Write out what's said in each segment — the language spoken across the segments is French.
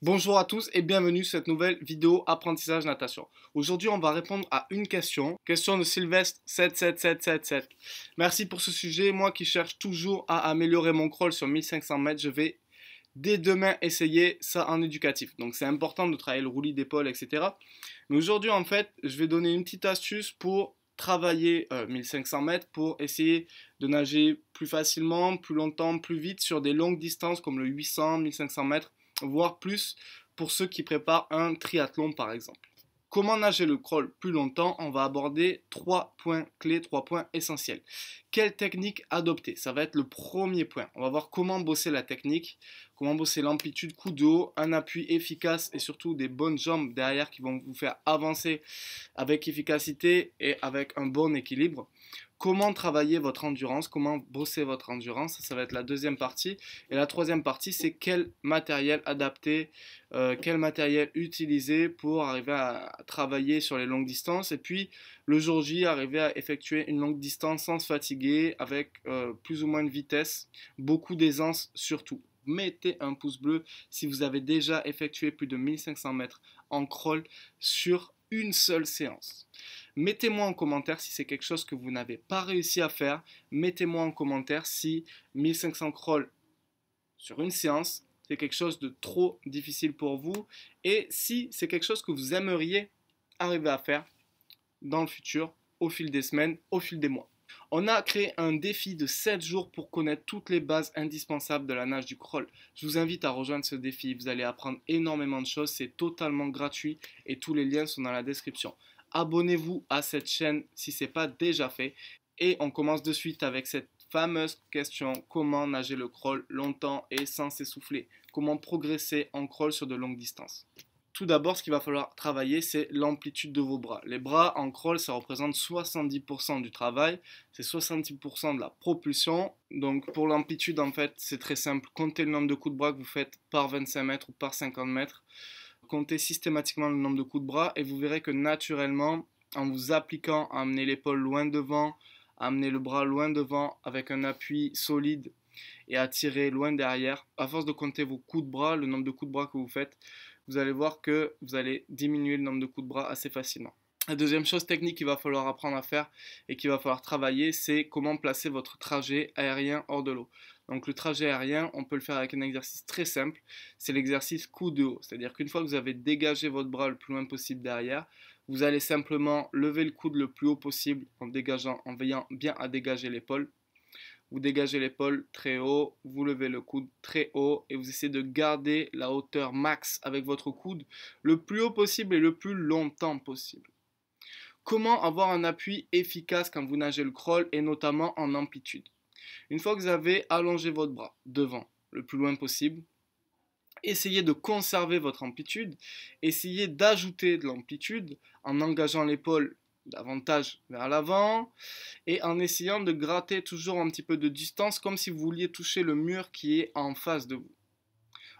Bonjour à tous et bienvenue sur cette nouvelle vidéo apprentissage natation. Aujourd'hui, on va répondre à une question de Sylvestre 77777. Merci pour ce sujet. Moi qui cherche toujours à améliorer mon crawl sur 1500 mètres, je vais dès demain essayer ça en éducatif. Donc c'est important de travailler le roulis d'épaule, etc. Mais aujourd'hui, en fait, je vais donner une petite astuce pour travailler 1500 mètres pour essayer de nager plus facilement, plus longtemps, plus vite sur des longues distances comme le 800, 1500 mètres voire plus pour ceux qui préparent un triathlon par exemple. Comment nager le crawl plus longtemps? On va aborder trois points clés, trois points essentiels. Quelle technique adopter? Ça va être le premier point. On va voir comment bosser la technique, comment bosser l'amplitude, coup de haut, un appui efficace et surtout des bonnes jambes derrière qui vont vous faire avancer avec efficacité et avec un bon équilibre. Comment travailler votre endurance, comment bosser votre endurance, ça va être la deuxième partie. Et la troisième partie, c'est quel matériel adapter, quel matériel utiliser pour arriver à travailler sur les longues distances. Et puis, le jour J, arriver à effectuer une longue distance sans se fatiguer, avec plus ou moins de vitesse, beaucoup d'aisance surtout. Mettez un pouce bleu si vous avez déjà effectué plus de 1500 mètres en crawl sur une seule séance. Mettez-moi en commentaire si c'est quelque chose que vous n'avez pas réussi à faire. Mettez-moi en commentaire si 1500 crawl sur une séance, c'est quelque chose de trop difficile pour vous. Et si c'est quelque chose que vous aimeriez arriver à faire dans le futur, au fil des semaines, au fil des mois. On a créé un défi de 7 jours pour connaître toutes les bases indispensables de la nage du crawl. Je vous invite à rejoindre ce défi, vous allez apprendre énormément de choses, c'est totalement gratuit et tous les liens sont dans la description. Abonnez-vous à cette chaîne si ce n'est pas déjà fait et on commence de suite avec cette fameuse question: comment nager le crawl longtemps et sans s'essouffler? Comment progresser en crawl sur de longues distances? Tout d'abord, ce qu'il va falloir travailler, c'est l'amplitude de vos bras. Les bras en crawl, ça représente 70% du travail, c'est 70% de la propulsion. Donc pour l'amplitude, en fait, c'est très simple. Comptez le nombre de coups de bras que vous faites par 25 mètres ou par 50 mètres. Comptez systématiquement le nombre de coups de bras et vous verrez que naturellement, en vous appliquant à amener l'épaule loin devant, à amener le bras loin devant avec un appui solide et à tirer loin derrière, à force de compter vos coups de bras, le nombre de coups de bras que vous faites, vous allez voir que vous allez diminuer le nombre de coups de bras assez facilement. La deuxième chose technique qu'il va falloir apprendre à faire et qu'il va falloir travailler, c'est comment placer votre trajet aérien hors de l'eau. Donc le trajet aérien, on peut le faire avec un exercice très simple, c'est l'exercice coup de haut. C'est-à-dire qu'une fois que vous avez dégagé votre bras le plus loin possible derrière, vous allez simplement lever le coude le plus haut possible en dégageant, en veillant bien à dégager l'épaule. Vous dégagez l'épaule très haut, vous levez le coude très haut et vous essayez de garder la hauteur max avec votre coude le plus haut possible et le plus longtemps possible. Comment avoir un appui efficace quand vous nagez le crawl et notamment en amplitude? Une fois que vous avez allongé votre bras devant le plus loin possible, essayez de conserver votre amplitude, essayez d'ajouter de l'amplitude en engageant l'épaule davantage vers l'avant et en essayant de gratter toujours un petit peu de distance comme si vous vouliez toucher le mur qui est en face de vous.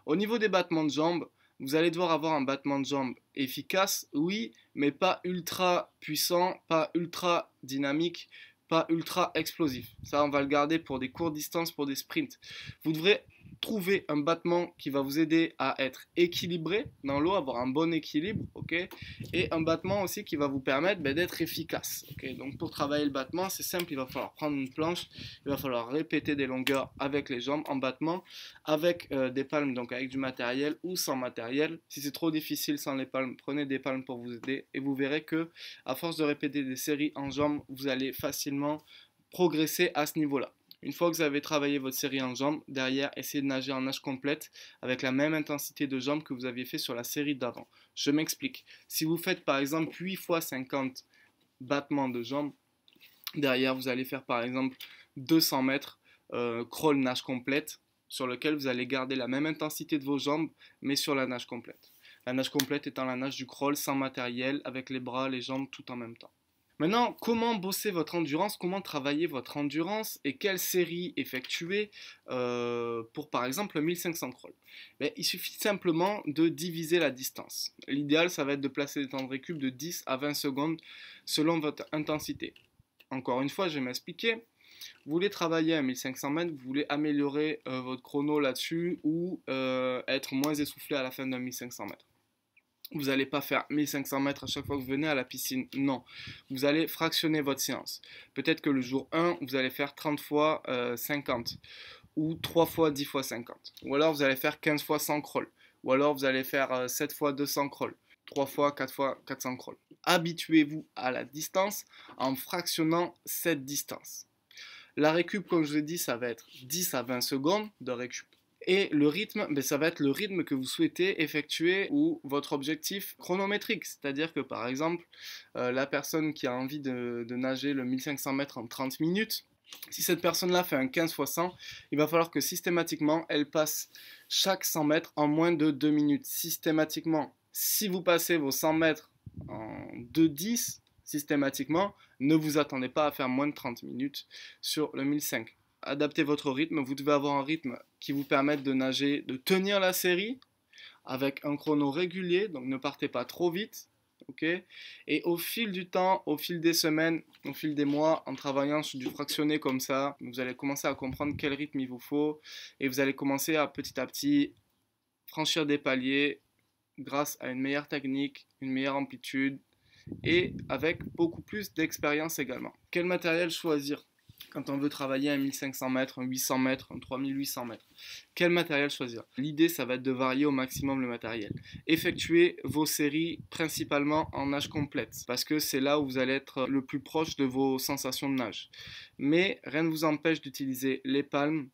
Au niveau des battements de jambes, vous allez devoir avoir un battement de jambes efficace, oui, mais pas ultra puissant, pas ultra dynamique, pas ultra explosif. Ça, on va le garder pour des courtes distances, pour des sprints. Vous devrez trouver un battement qui va vous aider à être équilibré dans l'eau, avoir un bon équilibre, ok, et un battement aussi qui va vous permettre d'être efficace. Ok. Donc pour travailler le battement, c'est simple, il va falloir prendre une planche, il va falloir répéter des longueurs avec les jambes en battement, avec des palmes, donc avec du matériel ou sans matériel. Si c'est trop difficile sans les palmes, prenez des palmes pour vous aider et vous verrez que à force de répéter des séries en jambes, vous allez facilement progresser à ce niveau-là. Une fois que vous avez travaillé votre série en jambes, derrière, essayez de nager en nage complète avec la même intensité de jambes que vous aviez fait sur la série d'avant. Je m'explique. Si vous faites par exemple 8 fois 50 battements de jambes, derrière vous allez faire par exemple 200 mètres crawl nage complète sur lequel vous allez garder la même intensité de vos jambes mais sur la nage complète. La nage complète étant la nage du crawl sans matériel avec les bras, les jambes tout en même temps. Maintenant, comment bosser votre endurance, comment travailler votre endurance et quelle série effectuer pour par exemple 1500 crawl? Il suffit simplement de diviser la distance. L'idéal, ça va être de placer des temps de récup de 10 à 20 secondes selon votre intensité. Encore une fois, je vais m'expliquer. Vous voulez travailler à 1500 mètres, vous voulez améliorer votre chrono là-dessus ou être moins essoufflé à la fin d'un 1500 mètres. Vous n'allez pas faire 1500 mètres à chaque fois que vous venez à la piscine, non. Vous allez fractionner votre séance. Peut-être que le jour 1, vous allez faire 30 fois 50, ou 3 fois 10 fois 50. Ou alors vous allez faire 15 fois 100 crawls. Ou alors vous allez faire 7 fois 200 crawls. 3 fois 400 crawls. Habituez-vous à la distance en fractionnant cette distance. La récup, comme je vous ai dit, ça va être 10 à 20 secondes de récup. Et le rythme, ça va être le rythme que vous souhaitez effectuer ou votre objectif chronométrique. C'est-à-dire que par exemple, la personne qui a envie de nager le 1500 mètres en 30 minutes, si cette personne-là fait un 15 x 100, il va falloir que systématiquement, elle passe chaque 100 mètres en moins de 2 minutes. Systématiquement. Si vous passez vos 100 mètres en 2,10, systématiquement, ne vous attendez pas à faire moins de 30 minutes sur le 1500. Adaptez votre rythme, vous devez avoir un rythme qui vous permette de nager, de tenir la série avec un chrono régulier, donc ne partez pas trop vite, ok. Et au fil du temps, au fil des semaines, au fil des mois, en travaillant sur du fractionné comme ça, vous allez commencer à comprendre quel rythme il vous faut et vous allez commencer à petit franchir des paliers grâce à une meilleure technique, une meilleure amplitude et avec beaucoup plus d'expérience également. Quel matériel choisir quand on veut travailler un 1500 mètres, un 800 mètres, un 3800 mètres? Quel matériel choisir? L'idée, ça va être de varier au maximum le matériel. Effectuez vos séries principalement en nage complète, parce que c'est là où vous allez être le plus proche de vos sensations de nage. Mais rien ne vous empêche d'utiliser les palmes,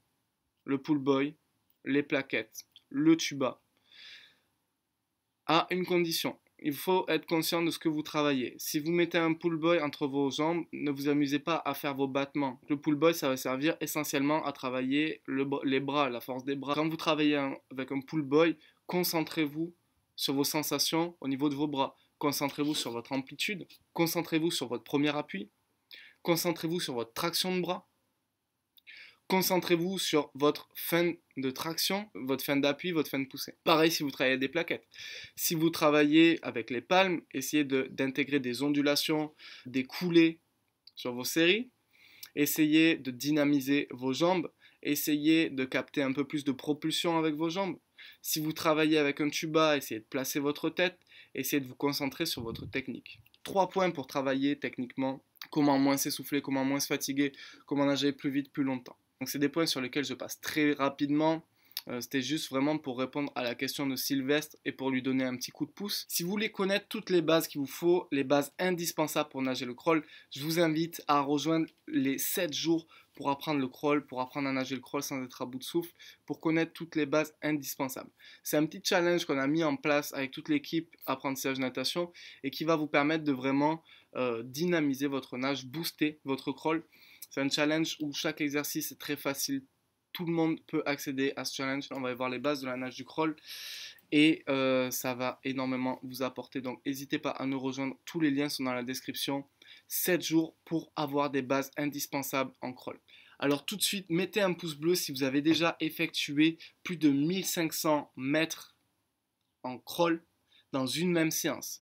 le pull buoy, les plaquettes, le tuba, à une condition. Il faut être conscient de ce que vous travaillez. Si vous mettez un pull buoy entre vos jambes, ne vous amusez pas à faire vos battements. Le pull buoy, ça va servir essentiellement à travailler les bras, la force des bras. Quand vous travaillez avec un pull buoy, concentrez-vous sur vos sensations au niveau de vos bras. Concentrez-vous sur votre amplitude. Concentrez-vous sur votre premier appui. Concentrez-vous sur votre traction de bras. Concentrez-vous sur votre fin de traction, votre fin d'appui, votre fin de poussée. Pareil si vous travaillez des plaquettes. Si vous travaillez avec les palmes, essayez d'intégrer des ondulations, des coulées sur vos séries. Essayez de dynamiser vos jambes. Essayez de capter un peu plus de propulsion avec vos jambes. Si vous travaillez avec un tuba, essayez de placer votre tête. Essayez de vous concentrer sur votre technique. 3 points pour travailler techniquement. Comment moins s'essouffler, comment moins se fatiguer, comment nager plus vite, plus longtemps. Donc c'est des points sur lesquels je passe très rapidement. C'était juste vraiment pour répondre à la question de Sylvestre et pour lui donner un petit coup de pouce. Si vous voulez connaître toutes les bases qu'il vous faut, les bases indispensables pour nager le crawl, je vous invite à rejoindre les 7 jours pour apprendre le crawl, pour apprendre à nager le crawl sans être à bout de souffle, pour connaître toutes les bases indispensables. C'est un petit challenge qu'on a mis en place avec toute l'équipe Apprentissage Natation et qui va vous permettre de vraiment dynamiser votre nage, booster votre crawl. C'est un challenge où chaque exercice est très facile. Tout le monde peut accéder à ce challenge. On va voir les bases de la nage du crawl et ça va énormément vous apporter. Donc n'hésitez pas à nous rejoindre. Tous les liens sont dans la description. 7 jours pour avoir des bases indispensables en crawl. Alors tout de suite, mettez un pouce bleu si vous avez déjà effectué plus de 1500 mètres en crawl dans une même séance.